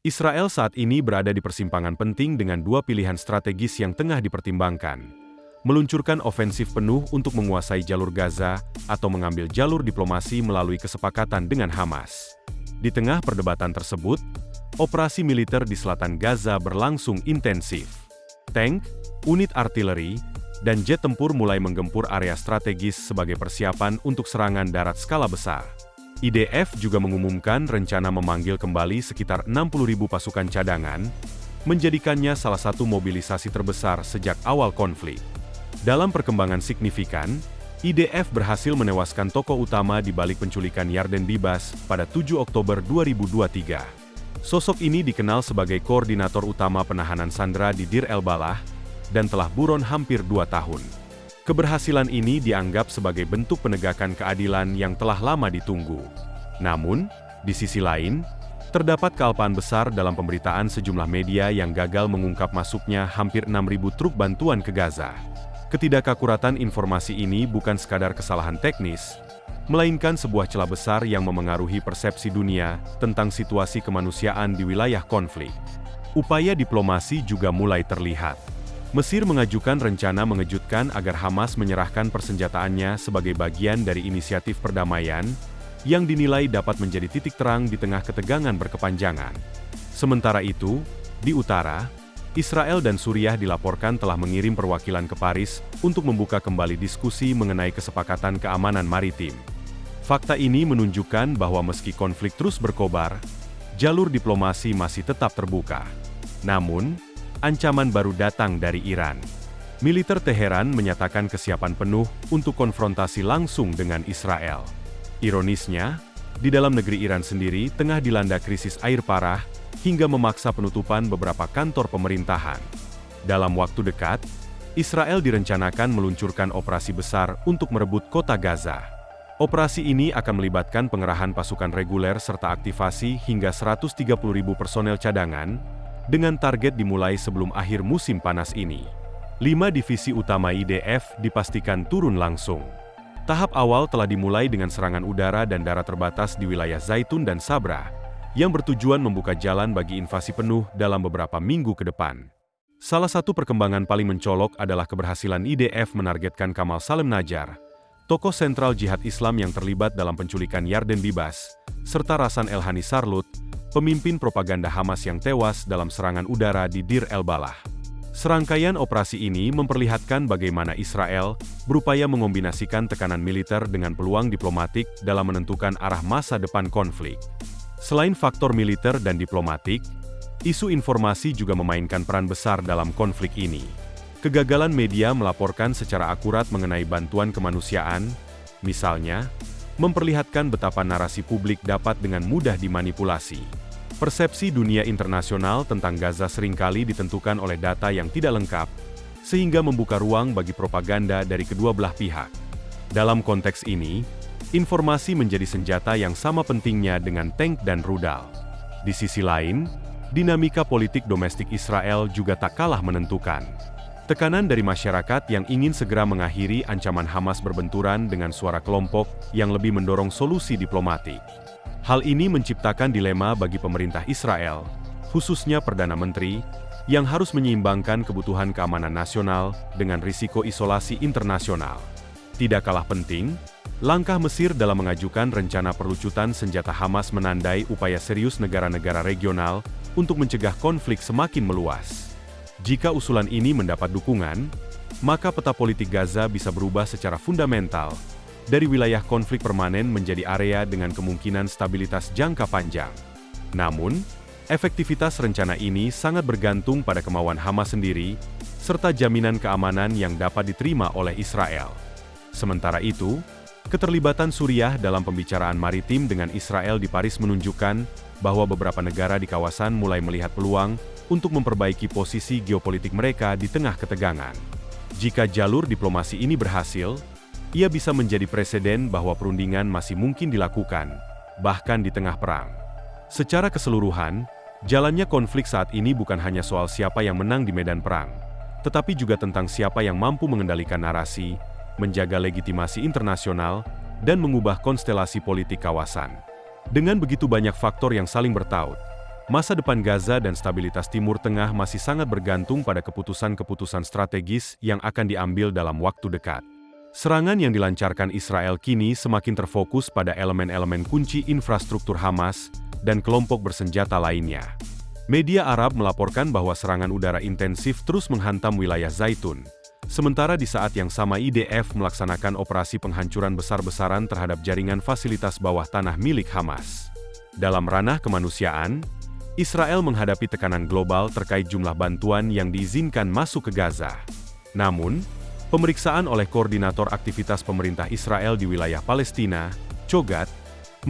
Israel saat ini berada di persimpangan penting dengan dua pilihan strategis yang tengah dipertimbangkan. Meluncurkan ofensif penuh untuk menguasai jalur Gaza atau mengambil jalur diplomasi melalui kesepakatan dengan Hamas. Di tengah perdebatan tersebut, operasi militer di selatan Gaza berlangsung intensif. Tank, unit artileri, dan jet tempur mulai menggempur area strategis sebagai persiapan untuk serangan darat skala besar. IDF juga mengumumkan rencana memanggil kembali sekitar 60.000 pasukan cadangan, menjadikannya salah satu mobilisasi terbesar sejak awal konflik. Dalam perkembangan signifikan, IDF berhasil menewaskan tokoh utama di balik penculikan Yarden Bibas pada 7 Oktober 2023. Sosok ini dikenal sebagai koordinator utama penahanan sandera di Dir el-Balah dan telah buron hampir 2 tahun. Keberhasilan ini dianggap sebagai bentuk penegakan keadilan yang telah lama ditunggu. Namun, di sisi lain, terdapat kealpaan besar dalam pemberitaan sejumlah media yang gagal mengungkap masuknya hampir 6.000 truk bantuan ke Gaza. Ketidakakuratan informasi ini bukan sekadar kesalahan teknis, melainkan sebuah celah besar yang memengaruhi persepsi dunia tentang situasi kemanusiaan di wilayah konflik. Upaya diplomasi juga mulai terlihat. Mesir mengajukan rencana mengejutkan agar Hamas menyerahkan persenjataannya sebagai bagian dari inisiatif perdamaian, yang dinilai dapat menjadi titik terang di tengah ketegangan berkepanjangan. Sementara itu, di utara, Israel dan Suriah dilaporkan telah mengirim perwakilan ke Paris untuk membuka kembali diskusi mengenai kesepakatan keamanan maritim. Fakta ini menunjukkan bahwa meski konflik terus berkobar, jalur diplomasi masih tetap terbuka. Namun, ancaman baru datang dari Iran. Militer Teheran menyatakan kesiapan penuh untuk konfrontasi langsung dengan Israel. Ironisnya, di dalam negeri Iran sendiri tengah dilanda krisis air parah hingga memaksa penutupan beberapa kantor pemerintahan. Dalam waktu dekat, Israel direncanakan meluncurkan operasi besar untuk merebut kota Gaza. Operasi ini akan melibatkan pengerahan pasukan reguler serta aktivasi hingga 130.000 personel cadangan, dengan target dimulai sebelum akhir musim panas ini. 5 divisi utama IDF dipastikan turun langsung. Tahap awal telah dimulai dengan serangan udara dan darat terbatas di wilayah Zaitun dan Sabra, yang bertujuan membuka jalan bagi invasi penuh dalam beberapa minggu ke depan. Salah satu perkembangan paling mencolok adalah keberhasilan IDF menargetkan Kamal Salem Najar, tokoh sentral jihad Islam yang terlibat dalam penculikan Yarden Bibas, serta Rasan El-Hani Sarlut, pemimpin propaganda Hamas yang tewas dalam serangan udara di Dir el-Balah. Serangkaian operasi ini memperlihatkan bagaimana Israel berupaya mengombinasikan tekanan militer dengan peluang diplomatik dalam menentukan arah masa depan konflik. Selain faktor militer dan diplomatik, isu informasi juga memainkan peran besar dalam konflik ini. Kegagalan media melaporkan secara akurat mengenai bantuan kemanusiaan, misalnya, memperlihatkan betapa narasi publik dapat dengan mudah dimanipulasi. Persepsi dunia internasional tentang Gaza seringkali ditentukan oleh data yang tidak lengkap, sehingga membuka ruang bagi propaganda dari kedua belah pihak. Dalam konteks ini, informasi menjadi senjata yang sama pentingnya dengan tank dan rudal. Di sisi lain, dinamika politik domestik Israel juga tak kalah menentukan. Tekanan dari masyarakat yang ingin segera mengakhiri ancaman Hamas berbenturan dengan suara kelompok yang lebih mendorong solusi diplomatik. Hal ini menciptakan dilema bagi pemerintah Israel, khususnya Perdana Menteri, yang harus menyeimbangkan kebutuhan keamanan nasional dengan risiko isolasi internasional. Tidak kalah penting, langkah Mesir dalam mengajukan rencana perlucutan senjata Hamas menandai upaya serius negara-negara regional untuk mencegah konflik semakin meluas. Jika usulan ini mendapat dukungan, maka peta politik Gaza bisa berubah secara fundamental, dari wilayah konflik permanen menjadi area dengan kemungkinan stabilitas jangka panjang. Namun, efektivitas rencana ini sangat bergantung pada kemauan Hamas sendiri, serta jaminan keamanan yang dapat diterima oleh Israel. Sementara itu, keterlibatan Suriah dalam pembicaraan maritim dengan Israel di Paris menunjukkan bahwa beberapa negara di kawasan mulai melihat peluang untuk memperbaiki posisi geopolitik mereka di tengah ketegangan. Jika jalur diplomasi ini berhasil, ia bisa menjadi preseden bahwa perundingan masih mungkin dilakukan, bahkan di tengah perang. Secara keseluruhan, jalannya konflik saat ini bukan hanya soal siapa yang menang di medan perang, tetapi juga tentang siapa yang mampu mengendalikan narasi, menjaga legitimasi internasional, dan mengubah konstelasi politik kawasan. Dengan begitu banyak faktor yang saling bertaut, Masa depan Gaza dan stabilitas Timur Tengah masih sangat bergantung pada keputusan-keputusan strategis yang akan diambil dalam waktu dekat. Serangan yang dilancarkan Israel kini semakin terfokus pada elemen-elemen kunci infrastruktur Hamas dan kelompok bersenjata lainnya. Media Arab melaporkan bahwa serangan udara intensif terus menghantam wilayah Zaitun, sementara di saat yang sama IDF melaksanakan operasi penghancuran besar-besaran terhadap jaringan fasilitas bawah tanah milik Hamas. Dalam ranah kemanusiaan, Israel menghadapi tekanan global terkait jumlah bantuan yang diizinkan masuk ke Gaza. Namun, pemeriksaan oleh Koordinator Aktivitas Pemerintah Israel di wilayah Palestina, Chogat,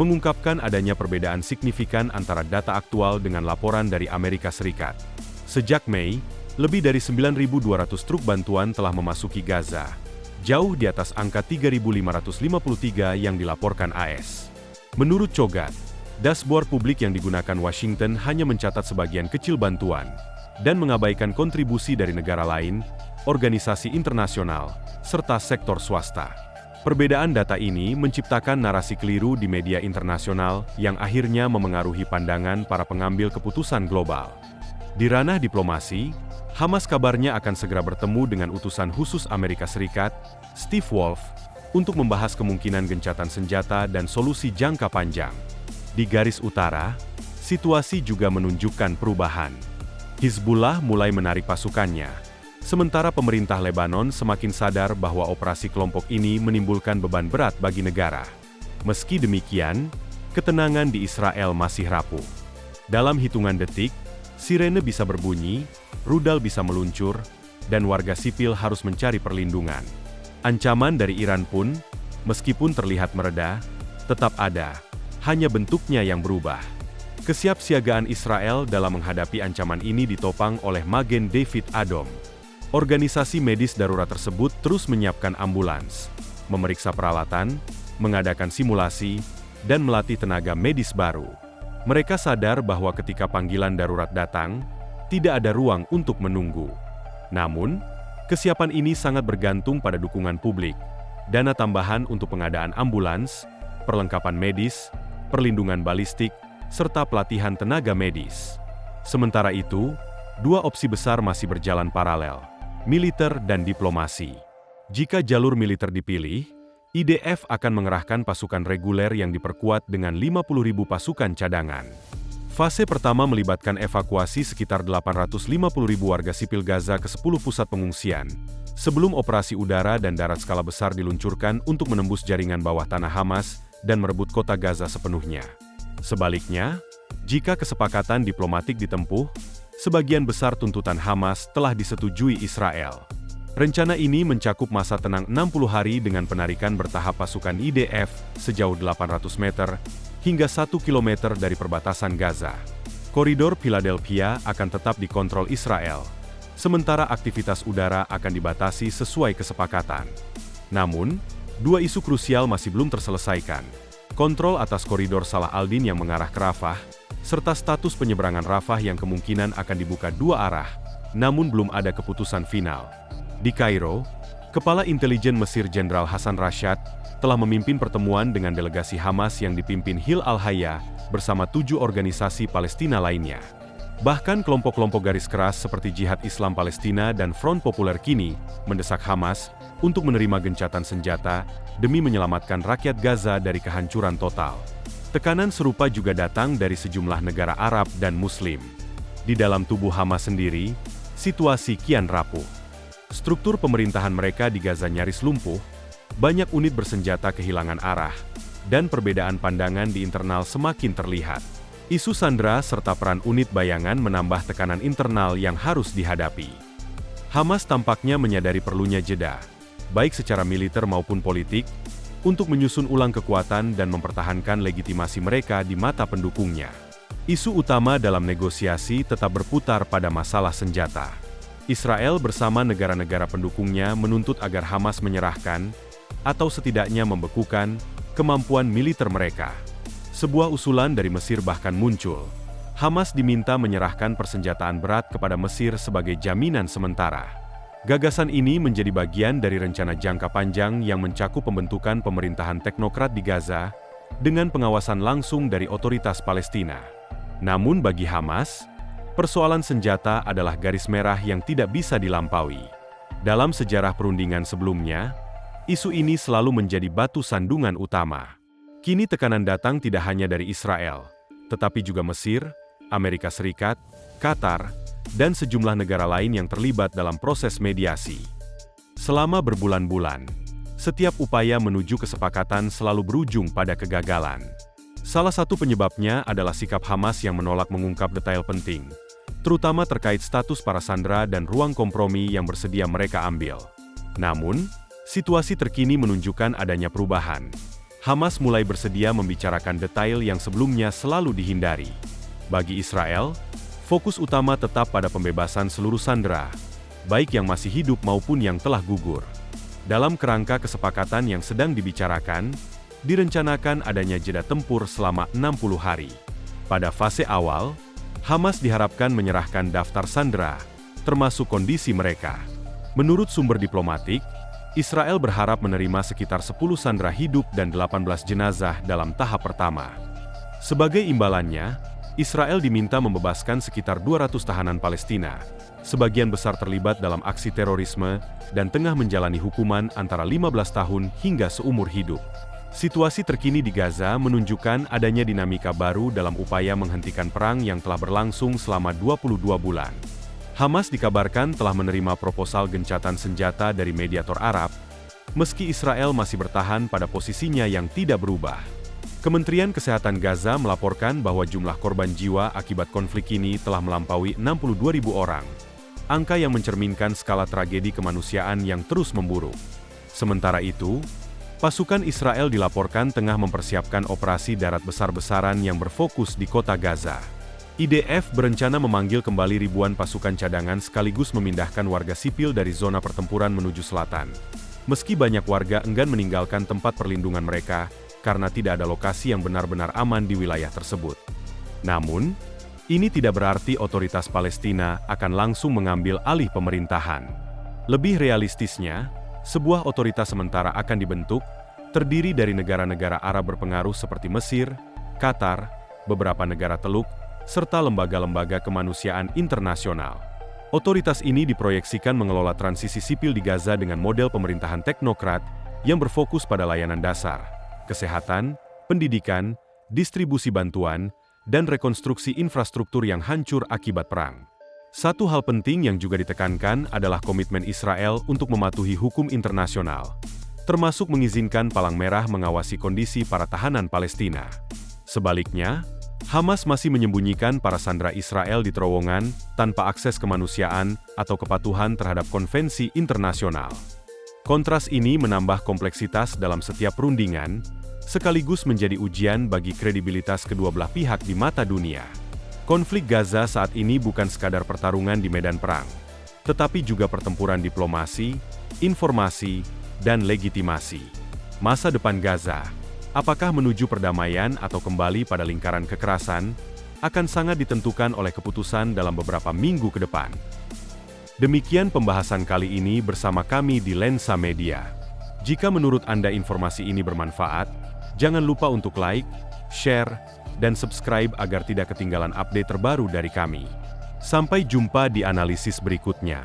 mengungkapkan adanya perbedaan signifikan antara data aktual dengan laporan dari Amerika Serikat. Sejak Mei, lebih dari 9.200 truk bantuan telah memasuki Gaza, jauh di atas angka 3.553 yang dilaporkan AS. Menurut Chogat, dashboard publik yang digunakan Washington hanya mencatat sebagian kecil bantuan dan mengabaikan kontribusi dari negara lain, organisasi internasional, serta sektor swasta. Perbedaan data ini menciptakan narasi keliru di media internasional yang akhirnya memengaruhi pandangan para pengambil keputusan global. Di ranah diplomasi, Hamas kabarnya akan segera bertemu dengan utusan khusus Amerika Serikat, Steve Wolf, untuk membahas kemungkinan gencatan senjata dan solusi jangka panjang. Di garis utara, situasi juga menunjukkan perubahan. Hizbullah mulai menarik pasukannya, sementara pemerintah Lebanon semakin sadar bahwa operasi kelompok ini menimbulkan beban berat bagi negara. Meski demikian, ketenangan di Israel masih rapuh. Dalam hitungan detik, sirene bisa berbunyi, rudal bisa meluncur, dan warga sipil harus mencari perlindungan. Ancaman dari Iran pun, meskipun terlihat mereda, tetap ada. Hanya bentuknya yang berubah. Kesiapsiagaan Israel dalam menghadapi ancaman ini ditopang oleh Magen David Adom. Organisasi medis darurat tersebut terus menyiapkan ambulans, memeriksa peralatan, mengadakan simulasi, dan melatih tenaga medis baru. Mereka sadar bahwa ketika panggilan darurat datang, tidak ada ruang untuk menunggu. Namun, kesiapan ini sangat bergantung pada dukungan publik, dana tambahan untuk pengadaan ambulans, perlengkapan medis, perlindungan balistik, serta pelatihan tenaga medis. Sementara itu, dua opsi besar masih berjalan paralel, militer dan diplomasi. Jika jalur militer dipilih, IDF akan mengerahkan pasukan reguler yang diperkuat dengan 50.000 pasukan cadangan. Fase pertama melibatkan evakuasi sekitar 850.000 warga sipil Gaza ke 10 pusat pengungsian, sebelum operasi udara dan darat skala besar diluncurkan untuk menembus jaringan bawah tanah Hamas dan merebut kota Gaza sepenuhnya. Sebaliknya, jika kesepakatan diplomatik ditempuh, sebagian besar tuntutan Hamas telah disetujui Israel. Rencana ini mencakup masa tenang 60 hari dengan penarikan bertahap pasukan IDF sejauh 800 meter hingga 1 km dari perbatasan Gaza. Koridor Philadelphia akan tetap dikontrol Israel, sementara aktivitas udara akan dibatasi sesuai kesepakatan. Namun, dua isu krusial masih belum terselesaikan. Kontrol atas koridor Salah al-Din yang mengarah ke Rafah, serta status penyeberangan Rafah yang kemungkinan akan dibuka dua arah, namun belum ada keputusan final. Di Kairo, Kepala Intelijen Mesir Jenderal Hasan Rashad telah memimpin pertemuan dengan delegasi Hamas yang dipimpin Hil al-Hayya bersama 7 organisasi Palestina lainnya. Bahkan kelompok-kelompok garis keras seperti Jihad Islam Palestina dan Front Populer kini mendesak Hamas untuk menerima gencatan senjata demi menyelamatkan rakyat Gaza dari kehancuran total. Tekanan serupa juga datang dari sejumlah negara Arab dan Muslim. Di dalam tubuh Hamas sendiri, situasi kian rapuh. Struktur pemerintahan mereka di Gaza nyaris lumpuh, banyak unit bersenjata kehilangan arah, dan perbedaan pandangan di internal semakin terlihat. Isu sandera serta peran unit bayangan menambah tekanan internal yang harus dihadapi. Hamas tampaknya menyadari perlunya jeda, baik secara militer maupun politik, untuk menyusun ulang kekuatan dan mempertahankan legitimasi mereka di mata pendukungnya. Isu utama dalam negosiasi tetap berputar pada masalah senjata. Israel bersama negara-negara pendukungnya menuntut agar Hamas menyerahkan, atau setidaknya membekukan, kemampuan militer mereka. Sebuah usulan dari Mesir bahkan muncul. Hamas diminta menyerahkan persenjataan berat kepada Mesir sebagai jaminan sementara. Gagasan ini menjadi bagian dari rencana jangka panjang yang mencakup pembentukan pemerintahan teknokrat di Gaza, dengan pengawasan langsung dari otoritas Palestina. Namun bagi Hamas, persoalan senjata adalah garis merah yang tidak bisa dilampaui. Dalam sejarah perundingan sebelumnya, isu ini selalu menjadi batu sandungan utama. Kini tekanan datang tidak hanya dari Israel, tetapi juga Mesir, Amerika Serikat, Qatar, dan sejumlah negara lain yang terlibat dalam proses mediasi. Selama berbulan-bulan, setiap upaya menuju kesepakatan selalu berujung pada kegagalan. Salah satu penyebabnya adalah sikap Hamas yang menolak mengungkap detail penting, terutama terkait status para sandera dan ruang kompromi yang bersedia mereka ambil. Namun, situasi terkini menunjukkan adanya perubahan. Hamas mulai bersedia membicarakan detail yang sebelumnya selalu dihindari. Bagi Israel, fokus utama tetap pada pembebasan seluruh sandera, baik yang masih hidup maupun yang telah gugur. Dalam kerangka kesepakatan yang sedang dibicarakan, direncanakan adanya jeda tempur selama 60 hari. Pada fase awal, Hamas diharapkan menyerahkan daftar sandera, termasuk kondisi mereka. Menurut sumber diplomatik, Israel berharap menerima sekitar 10 sandera hidup dan 18 jenazah dalam tahap pertama. Sebagai imbalannya, Israel diminta membebaskan sekitar 200 tahanan Palestina, sebagian besar terlibat dalam aksi terorisme dan tengah menjalani hukuman antara 15 tahun hingga seumur hidup. Situasi terkini di Gaza menunjukkan adanya dinamika baru dalam upaya menghentikan perang yang telah berlangsung selama 22 bulan. Hamas dikabarkan telah menerima proposal gencatan senjata dari mediator Arab, meski Israel masih bertahan pada posisinya yang tidak berubah. Kementerian Kesehatan Gaza melaporkan bahwa jumlah korban jiwa akibat konflik ini telah melampaui 62.000 orang, angka yang mencerminkan skala tragedi kemanusiaan yang terus memburuk. Sementara itu, pasukan Israel dilaporkan tengah mempersiapkan operasi darat besar-besaran yang berfokus di kota Gaza. IDF berencana memanggil kembali ribuan pasukan cadangan sekaligus memindahkan warga sipil dari zona pertempuran menuju selatan. Meski banyak warga enggan meninggalkan tempat perlindungan mereka karena tidak ada lokasi yang benar-benar aman di wilayah tersebut. Namun, ini tidak berarti otoritas Palestina akan langsung mengambil alih pemerintahan. Lebih realistisnya, sebuah otoritas sementara akan dibentuk, terdiri dari negara-negara Arab berpengaruh seperti Mesir, Qatar, beberapa negara Teluk, serta lembaga-lembaga kemanusiaan internasional. Otoritas ini diproyeksikan mengelola transisi sipil di Gaza dengan model pemerintahan teknokrat yang berfokus pada layanan dasar, kesehatan, pendidikan, distribusi bantuan, dan rekonstruksi infrastruktur yang hancur akibat perang. Satu hal penting yang juga ditekankan adalah komitmen Israel untuk mematuhi hukum internasional, termasuk mengizinkan Palang Merah mengawasi kondisi para tahanan Palestina. Sebaliknya, Hamas masih menyembunyikan para sandera Israel di terowongan tanpa akses kemanusiaan atau kepatuhan terhadap konvensi internasional. Kontras ini menambah kompleksitas dalam setiap perundingan, sekaligus menjadi ujian bagi kredibilitas kedua belah pihak di mata dunia. Konflik Gaza saat ini bukan sekadar pertarungan di medan perang, tetapi juga pertempuran diplomasi, informasi, dan legitimasi. Masa depan Gaza, apakah menuju perdamaian atau kembali pada lingkaran kekerasan, akan sangat ditentukan oleh keputusan dalam beberapa minggu ke depan. Demikian pembahasan kali ini bersama kami di Lensa Media. Jika menurut Anda informasi ini bermanfaat, jangan lupa untuk like, share, dan subscribe agar tidak ketinggalan update terbaru dari kami. Sampai jumpa di analisis berikutnya.